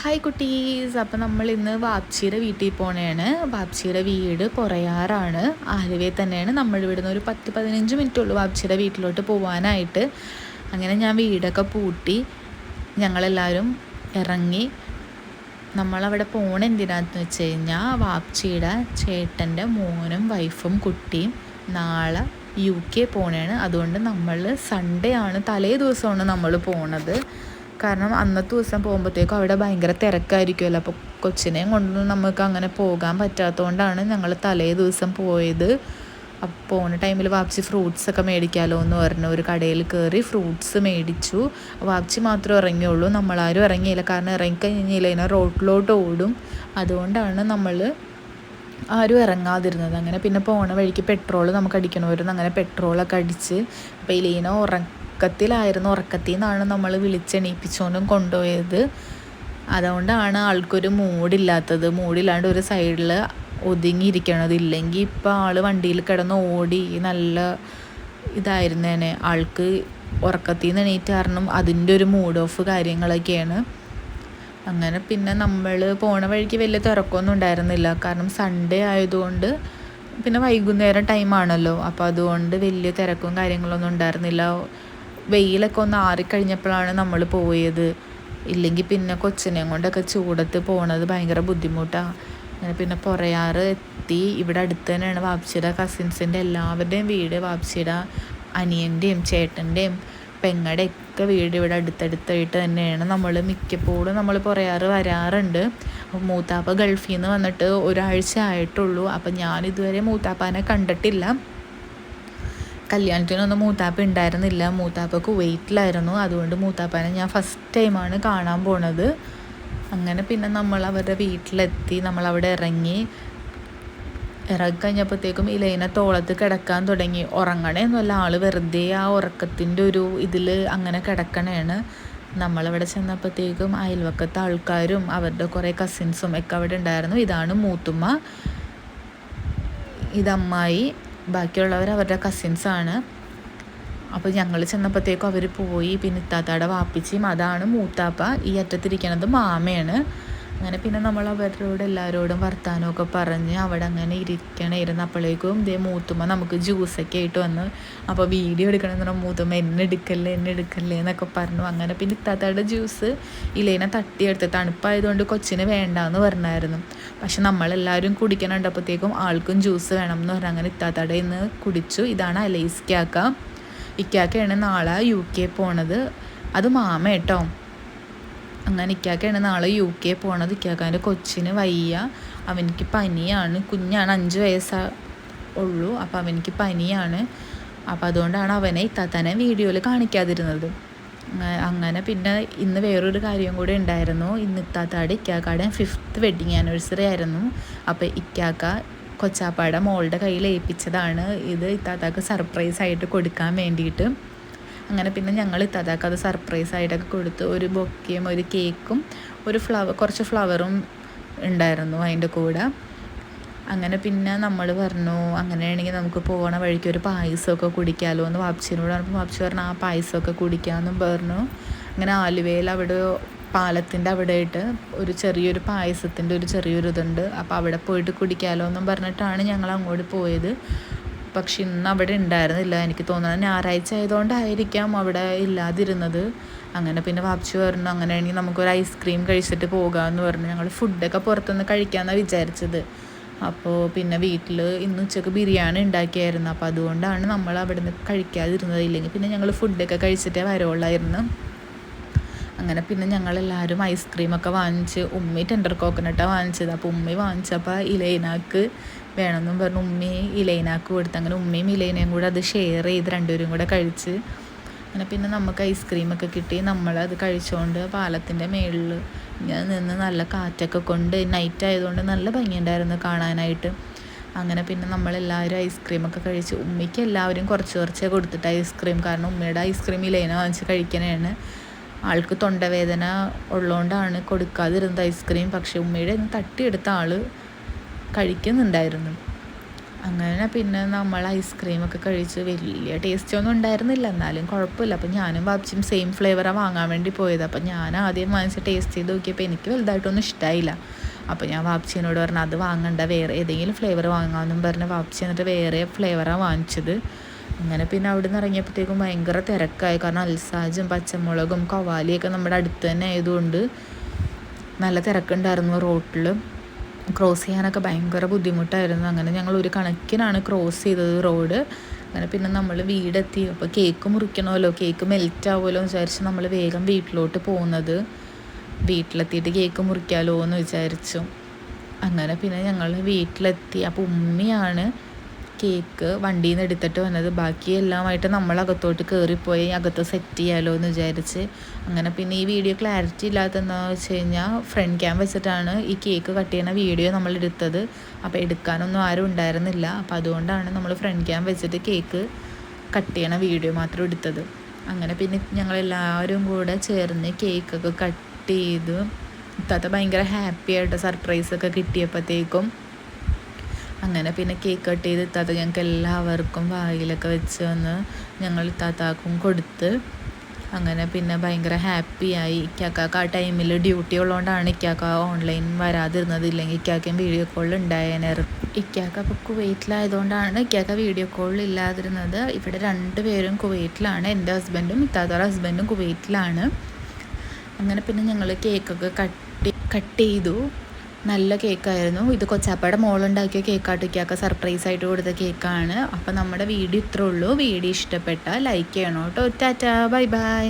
Hi കുട്ടീസ്. അപ്പം നമ്മൾ ഇന്ന് വാപ്ചിയുടെ വീട്ടിൽ പോണേണ്. വാപ്ചിയുടെ വീട് പൊറയാറാണ്, ആലുവയിൽ തന്നെയാണ്. നമ്മൾ ഇവിടുന്ന് ഒരു 10-15 മിനിറ്റ് ഉള്ളൂ വാപ്ചിയുടെ വീട്ടിലോട്ട് പോകാനായിട്ട്. അങ്ങനെ ഞാൻ വീടൊക്കെ പൂട്ടി ഞങ്ങളെല്ലാവരും ഇറങ്ങി. നമ്മളവിടെ പോണ എന്തിനാന്ന് വെച്ച് കഴിഞ്ഞാൽ വാപ്ചിയുടെ ചേട്ടൻ്റെ മോനും വൈഫും കുട്ടിയും നാളെ UK പോണേണ്. അതുകൊണ്ട് നമ്മൾ സൺഡേ ആണ്, തലേ ദിവസമാണ് നമ്മൾ പോണത്. കാരണം അന്നത്തെ ദിവസം പോകുമ്പോഴത്തേക്കും അവിടെ ഭയങ്കര തിരക്കായിരിക്കുമല്ലോ. അപ്പോൾ കൊച്ചിനെയും കൊണ്ടൊന്നും നമുക്ക് അങ്ങനെ പോകാൻ പറ്റാത്തതുകൊണ്ടാണ് ഞങ്ങൾ തലേ ദിവസം പോയത്. അപ്പോൾ പോകുന്ന ടൈമിൽ വാപ്ചി ഫ്രൂട്ട്സൊക്കെ മേടിക്കാമല്ലോ എന്ന് പറഞ്ഞ് ഒരു കടയിൽ കയറി ഫ്രൂട്ട്സ് മേടിച്ചു. വാപ്ചി മാത്രമേ ഇറങ്ങിയുള്ളൂ, നമ്മളാരും ഇറങ്ങിയില്ല. കാരണം ഇറങ്ങിക്കഴിഞ്ഞില്ല ഇങ്ങനെ റോട്ടിലോട്ട് ഓടും. അതുകൊണ്ടാണ് നമ്മൾ ആരും ഇറങ്ങാതിരുന്നത്. അങ്ങനെ പിന്നെ പോണ വഴിക്ക് പെട്രോൾ നമുക്ക് അടിക്കണമായിരുന്നു. അങ്ങനെ പെട്രോളൊക്കെ അടിച്ച് അപ്പോൾ ഇലീന ഉറക്കത്തിൽ നിന്നാണ് നമ്മൾ വിളിച്ചെണീപ്പിച്ചുകൊണ്ടും കൊണ്ടുപോയത്. അതുകൊണ്ടാണ് ആൾക്കൊരു മൂഡില്ലാണ്ട് ഒരു സൈഡിൽ ഒതുങ്ങിയിരിക്കണത്. ഇല്ലെങ്കിൽ ഇപ്പോൾ ആൾ വണ്ടിയിൽ കിടന്ന് ഓടി നല്ല ഇതായിരുന്നേനെ. ആൾക്ക് ഉറക്കത്തിൽ നിന്ന് എണീറ്റ് കാരണം അതിൻ്റെ ഒരു മൂഡ് ഓഫ് കാര്യങ്ങളൊക്കെയാണ്. അങ്ങനെ പിന്നെ നമ്മൾ പോണ വഴിക്ക് വലിയ തിരക്കൊന്നും ഉണ്ടായിരുന്നില്ല. കാരണം സൺഡേ ആയതുകൊണ്ട്, പിന്നെ വൈകുന്നേരം ടൈമാണല്ലോ, അപ്പോൾ അതുകൊണ്ട് വലിയ തിരക്കും കാര്യങ്ങളൊന്നും ഉണ്ടായിരുന്നില്ല. വെയിലൊക്കെ ഒന്ന് ആറിക്കഴിഞ്ഞപ്പോഴാണ് നമ്മൾ പോയത്. ഇല്ലെങ്കിൽ പിന്നെ കൊച്ചിനെയും കൊണ്ടൊക്കെ ചൂടത്ത് പോണത് ഭയങ്കര ബുദ്ധിമുട്ടാണ്. അങ്ങനെ പിന്നെ പൊറയാറ് എത്തി. ഇവിടെ അടുത്ത് തന്നെയാണ് വാപ്ചിയുടെ കസിൻസിൻ്റെ എല്ലാവരുടെയും വീട്. വാപ്ചിയുടെ അനിയൻ്റെയും ചേട്ടൻ്റെയും പെങ്ങളുടെ ഒക്കെ വീട് ഇവിടെ അടുത്തടുത്തായിട്ട് തന്നെയാണ്. നമ്മൾ മിക്കപ്പോഴും നമ്മൾ പൊറയാറ് വരാറുണ്ട്. മൂത്താപ്പ ഗൾഫിൽ നിന്ന് വന്നിട്ട് ഒരാഴ്ച ആയിട്ടുള്ളൂ. അപ്പം ഞാനിതുവരെ മൂത്താപ്പാനെ കണ്ടിട്ടില്ല. കല്യാണത്തിനൊന്നും മൂത്താപ്പ ഉണ്ടായിരുന്നില്ല, മൂത്താപ്പ കുവൈറ്റിലായിരുന്നു. അതുകൊണ്ട് മൂത്താപ്പാനെ ഞാൻ ഫസ്റ്റ് ടൈമാണ് കാണാൻ പോണത്. അങ്ങനെ പിന്നെ നമ്മൾ അവരുടെ വീട്ടിലെത്തി. നമ്മളവിടെ ഇറങ്ങിക്കഴിഞ്ഞപ്പോഴത്തേക്കും ഇലൈന തോളത്ത് കിടക്കാൻ തുടങ്ങി. ഉറങ്ങണേന്നല്ല, ആൾ വെറുതെ ആ ഉറക്കത്തിൻ്റെ ഒരു ഇതിൽ അങ്ങനെ കിടക്കണേണ്. നമ്മളവിടെ ചെന്നപ്പോഴത്തേക്കും അയൽവക്കത്തെ ആൾക്കാരും അവരുടെ കുറേ കസിൻസും ഒക്കെ അവിടെ ഉണ്ടായിരുന്നു. ഇതാണ് മൂത്തുമ്മ, ഇതമ്മായി, ബാക്കിയുള്ളവർ അവരുടെ കസിൻസാണ്. അപ്പോൾ ഞങ്ങൾ ചെന്നപ്പോഴത്തേക്കും അവർ പോയി. പിന്നെ ഇത്താത്താടെ വാപ്പിച്ചിയും, അതാണ് മൂത്താപ്പ. ഈ അറ്റത്തിരിക്കണത് മാമയാണ്. അങ്ങനെ പിന്നെ നമ്മൾ അവരോട് എല്ലാവരോടും വർത്താനമൊക്കെ പറഞ്ഞ് അവിടെ അങ്ങനെ ഇരുന്ന് അപ്പോഴേക്കും ഇതേ മൂത്തുമ്മ നമുക്ക് ജ്യൂസൊക്കെ ആയിട്ട് വന്ന്. അപ്പോൾ വീഡിയോ എടുക്കണമെന്ന് പറഞ്ഞാൽ മൂത്തുമ്മ എന്നെ എടുക്കല്ലേ എന്നൊക്കെ പറഞ്ഞു. അങ്ങനെ പിന്നെ ഇത്താത്തയുടെ ജ്യൂസ് ഇലേനെ തട്ടിയെടുത്ത്, തണുപ്പായതുകൊണ്ട് കൊച്ചിന് വേണ്ടാന്ന് പറഞ്ഞായിരുന്നു. പക്ഷെ നമ്മളെല്ലാവരും കുടിക്കണുണ്ടപ്പോഴത്തേക്കും ആൾക്കും ജ്യൂസ് വേണം എന്ന് പറഞ്ഞാൽ അങ്ങനെ ഇത്താത്തയുടെ ഇന്ന് കുടിച്ചു. ഇതാണ് അലൈസ്ക്കാക്ക. ഇക്കാക്കയാണ് നാളെ UK പോണത്. അത് മാമ കേട്ടോ. അങ്ങനെ ഇക്കാക്കയാണ് നാളെ UK പോണത്. ഇക്കാക്കാൻ്റെ കൊച്ചിന് വയ്യ, അവനിക്ക് പനിയാണ്. കുഞ്ഞാണ്, 5 വയസ്സേ ഉള്ളൂ. അപ്പോൾ അവനിക്ക് പനിയാണ്. അപ്പോൾ അതുകൊണ്ടാണ് അവനെ ഇത്താത്തനെ വീഡിയോയിൽ കാണിക്കാതിരുന്നത്. അങ്ങനെ പിന്നെ ഇന്ന് വേറൊരു കാര്യം കൂടെ ഉണ്ടായിരുന്നു. ഇന്ന് ഇക്കാക്കാടെ 5th വെഡ്ഡിങ് ആനിവേഴ്സറി ആയിരുന്നു. അപ്പോൾ ഇക്കാക്ക കൊച്ചാപ്പാടെ മോളുടെ കയ്യിൽ ഏൽപ്പിച്ചതാണ് ഇത് ഇത്താത്താക്ക് സർപ്രൈസായിട്ട് കൊടുക്കാൻ വേണ്ടിയിട്ട്. അങ്ങനെ പിന്നെ ഞങ്ങൾ ഇത്താത്താക്ക് അത് സർപ്രൈസായിട്ടൊക്കെ കൊടുത്തു. ഒരു ബൊക്കയും ഒരു കേക്കും കുറച്ച് ഫ്ലവറും ഉണ്ടായിരുന്നു അതിൻ്റെ കൂടെ. അങ്ങനെ പിന്നെ നമ്മൾ പറഞ്ഞു അങ്ങനെയാണെങ്കിൽ നമുക്ക് പോകണ വഴിക്ക് ഒരു പായസമൊക്കെ കുടിക്കാമല്ലോ എന്ന് വാപ്ചിനോട് പറഞ്ഞപ്പോൾ വാപ്ചി പറഞ്ഞു ആ പായസമൊക്കെ കുടിക്കാമെന്നും പറഞ്ഞു. അങ്ങനെ ആലുവയിൽ അവിടെ പാലത്തിൻ്റെ അവിടെ ആയിട്ട് ഒരു ചെറിയൊരു പായസത്തിൻ്റെ ഒരു ചെറിയൊരു ഇതുണ്ട്. അപ്പോൾ അവിടെ പോയിട്ട് കുടിക്കാമല്ലോ എന്നും പറഞ്ഞിട്ടാണ് ഞങ്ങൾ അങ്ങോട്ട് പോയത്. പക്ഷെ ഇന്ന് അവിടെ ഉണ്ടായിരുന്നില്ല. എനിക്ക് തോന്നുന്നത് ഞായറാഴ്ച ആയതുകൊണ്ടായിരിക്കാം അവിടെ ഇല്ലാതിരുന്നത്. അങ്ങനെ പിന്നെ വാപ്ചി പറഞ്ഞു അങ്ങനെയാണെങ്കിൽ നമുക്കൊരു ഐസ്ക്രീം കഴിച്ചിട്ട് പോകാമെന്ന് പറഞ്ഞു. ഞങ്ങൾ ഫുഡൊക്കെ പുറത്തുനിന്ന് കഴിക്കാമെന്നാണ് വിചാരിച്ചത്. അപ്പോൾ പിന്നെ വീട്ടിൽ ഇന്ന് ഉച്ചക്ക് ബിരിയാണി ഉണ്ടാക്കിയായിരുന്നു. അപ്പോൾ അതുകൊണ്ടാണ് നമ്മൾ അവിടെ നിന്ന് കഴിക്കാതിരുന്നത്. ഇല്ലെങ്കിൽ പിന്നെ ഞങ്ങൾ ഫുഡൊക്കെ കഴിച്ചിട്ടേ വരുള്ളായിരുന്നു. അങ്ങനെ പിന്നെ ഞങ്ങളെല്ലാവരും ഐസ്ക്രീമൊക്കെ വാങ്ങിച്ച്, ഉമ്മി ടെൻഡർ കോക്കനട്ടാണ് വാങ്ങിച്ചത്. അപ്പോൾ ഉമ്മി വാങ്ങിച്ചപ്പോൾ ഇലൈനാക്ക് വേണമെന്നും പറഞ്ഞു ഉമ്മി ഇലൈനാക്ക് കൊടുത്ത്. അങ്ങനെ ഉമ്മയും ഇലൈനയും കൂടെ അത് ഷെയർ ചെയ്ത് രണ്ടുപേരും കൂടെ കഴിച്ച്. അങ്ങനെ പിന്നെ നമുക്ക് ഐസ്ക്രീമൊക്കെ കിട്ടി. നമ്മളത് കഴിച്ചുകൊണ്ട് പാലത്തിൻ്റെ മുകളിൽ ഇങ്ങനെ നിന്ന് നല്ല കാറ്റൊക്കെ കൊണ്ട് നൈറ്റ് ആയതുകൊണ്ട് നല്ല ഭംഗിയുണ്ടായിരുന്നു കാണാനായിട്ട്. അങ്ങനെ പിന്നെ നമ്മളെല്ലാവരും ഐസ്ക്രീമൊക്കെ കഴിച്ച്. ഉമ്മിക്ക് എല്ലാവരും കുറച്ചേ കൊടുത്തിട്ട് ഐസ്ക്രീം, കാരണം ഉമ്മയുടെ ഐസ്ക്രീം ഇലൈന വാങ്ങിച്ച് കഴിക്കണേണ്. ആൾക്ക് തൊണ്ടവേദന ഉള്ളതുകൊണ്ടാണ് കൊടുക്കാതിരുന്നത് ഐസ്ക്രീം. പക്ഷേ ഉമ്മയുടെ തട്ടിയെടുത്ത ആൾ കഴിക്കുന്നുണ്ടായിരുന്നു. അങ്ങനെ പിന്നെ നമ്മൾ ഐസ്ക്രീമൊക്കെ കഴിച്ച് വലിയ ടേസ്റ്റ് ഒന്നും ഉണ്ടായിരുന്നില്ല, എന്നാലും കുഴപ്പമില്ല. അപ്പം ഞാനും വാപ്പിച്ചും സെയിം ഫ്ലേവറാണ് വാങ്ങാൻ വേണ്ടി പോയത്. അപ്പം ഞാൻ ആദ്യം വാങ്ങിച്ച് ടേസ്റ്റ് ചെയ്ത് നോക്കിയപ്പോൾ എനിക്ക് വലുതായിട്ടൊന്നും ഇഷ്ടമായില്ല. അപ്പോൾ ഞാൻ വാപ്പിച്ചിനോട് പറഞ്ഞു അത് വാങ്ങണ്ട, വേറെ ഏതെങ്കിലും ഫ്ലേവർ വാങ്ങാമെന്നും പറഞ്ഞ് വാപ്പിച്ചി എന്നിട്ട് വേറെ ഫ്ലേവറാണ് വാങ്ങിച്ചത്. അങ്ങനെ പിന്നെ അവിടെ നിന്ന് ഇറങ്ങിയപ്പോഴത്തേക്കും ഭയങ്കര തിരക്കായി. കാരണം അൽസാജും പച്ചമുളകും കവാലിയൊക്കെ നമ്മുടെ അടുത്ത് തന്നെ ആയതുകൊണ്ട് നല്ല തിരക്കുണ്ടായിരുന്നു. റോട്ടിൽ ക്രോസ് ചെയ്യാനൊക്കെ ഭയങ്കര ബുദ്ധിമുട്ടായിരുന്നു. അങ്ങനെ ഞങ്ങൾ ഒരു കണക്കിനാണ് ക്രോസ് ചെയ്തത് റോഡ്. അങ്ങനെ പിന്നെ നമ്മൾ വീടെത്തി. അപ്പോൾ കേക്ക് മുറിക്കണമല്ലോ, കേക്ക് മെൽറ്റ് ആവുമല്ലോ എന്ന് വിചാരിച്ച് നമ്മൾ വേഗം വീട്ടിലോട്ട് പോകുന്നത്. വീട്ടിലെത്തിയിട്ട് കേക്ക് മുറിക്കാമല്ലോ എന്ന് വിചാരിച്ചു. അങ്ങനെ പിന്നെ ഞങ്ങൾ വീട്ടിലെത്തി. അപ്പോൾ ഉമ്മിയാണ് കേക്ക് വണ്ടിയിൽ നിന്ന് എടുത്തിട്ട് വന്നത്. ബാക്കി എല്ലാമായിട്ട് നമ്മൾ അകത്തോട്ട് കയറിപ്പോയി അകത്ത് സെറ്റ് ചെയ്യാമല്ലോ എന്ന് വിചാരിച്ച്. അങ്ങനെ പിന്നെ ഈ വീഡിയോ ക്ലാരിറ്റി ഇല്ലാത്തതെന്ന് വെച്ച് കഴിഞ്ഞാൽ ഫ്രണ്ട് ക്യാം വെച്ചിട്ടാണ് ഈ കേക്ക് കട്ട് ചെയ്യുന്ന വീഡിയോ നമ്മൾ എടുത്തത്. അപ്പോൾ എടുക്കാനൊന്നും ആരും ഉണ്ടായിരുന്നില്ല. അപ്പോൾ അതുകൊണ്ടാണ് നമ്മൾ ഫ്രണ്ട് ക്യാം വെച്ചിട്ട് കേക്ക് കട്ട് ചെയ്യണ വീഡിയോ മാത്രം എടുത്തത്. അങ്ങനെ പിന്നെ ഞങ്ങളെല്ലാവരും കൂടെ ചേർന്ന് കേക്കൊക്കെ കട്ട് ചെയ്ത് ഇത്താത്ത ഭയങ്കര ഹാപ്പി ആയിട്ട് സർപ്രൈസൊക്കെ കിട്ടിയപ്പോഴത്തേക്കും. അങ്ങനെ പിന്നെ കേക്ക് കട്ട് ചെയ്ത് ഇത്താത്ത ഞങ്ങൾക്ക് എല്ലാവർക്കും വായിലൊക്കെ വെച്ച് വന്ന് ഞങ്ങൾ ഇത്താത്താക്കും കൊടുത്ത്. അങ്ങനെ പിന്നെ ഭയങ്കര ഹാപ്പിയായി. ഇക്കാക്ക ആ ടൈമിൽ ഡ്യൂട്ടി ഉള്ളതുകൊണ്ടാണ് ഇക്കാക്ക ഓൺലൈൻ വരാതിരുന്നത്. ഇല്ലെങ്കിൽ ഇക്കാക്കയും വീഡിയോ കോളിൽ ഉണ്ടായേനായിരുന്നു. ഇക്കാക്ക അപ്പോൾ കുവൈറ്റിലായതുകൊണ്ടാണ് ഇക്കാക്ക വീഡിയോ കോളിൽ ഇല്ലാതിരുന്നത്. ഇവിടെ 2 പേരും കുവൈറ്റിലാണ്. എൻ്റെ ഹസ്ബൻഡും ഇത്താത്തയുടെ ഹസ്ബൻഡും കുവൈറ്റിലാണ്. അങ്ങനെ പിന്നെ ഞങ്ങൾ കേക്കൊക്കെ കട്ട് ചെയ്തു. നല്ല കേക്കായിരുന്നു. ഇത് കൊച്ചാപ്പയുടെ മോളുണ്ടാക്കിയ കേക്കാട്ടോ. ഇക്കാക്ക സർപ്രൈസായിട്ട് കൊടുത്ത കേക്കാണ്. അപ്പോൾ നമ്മുടെ വീഡിയോ ഇത്രേ ഉള്ളൂ. വീഡിയോ ഇഷ്ടപ്പെട്ടാൽ ലൈക്ക് ചെയ്യണം കേട്ടോ. Tata, bye bye.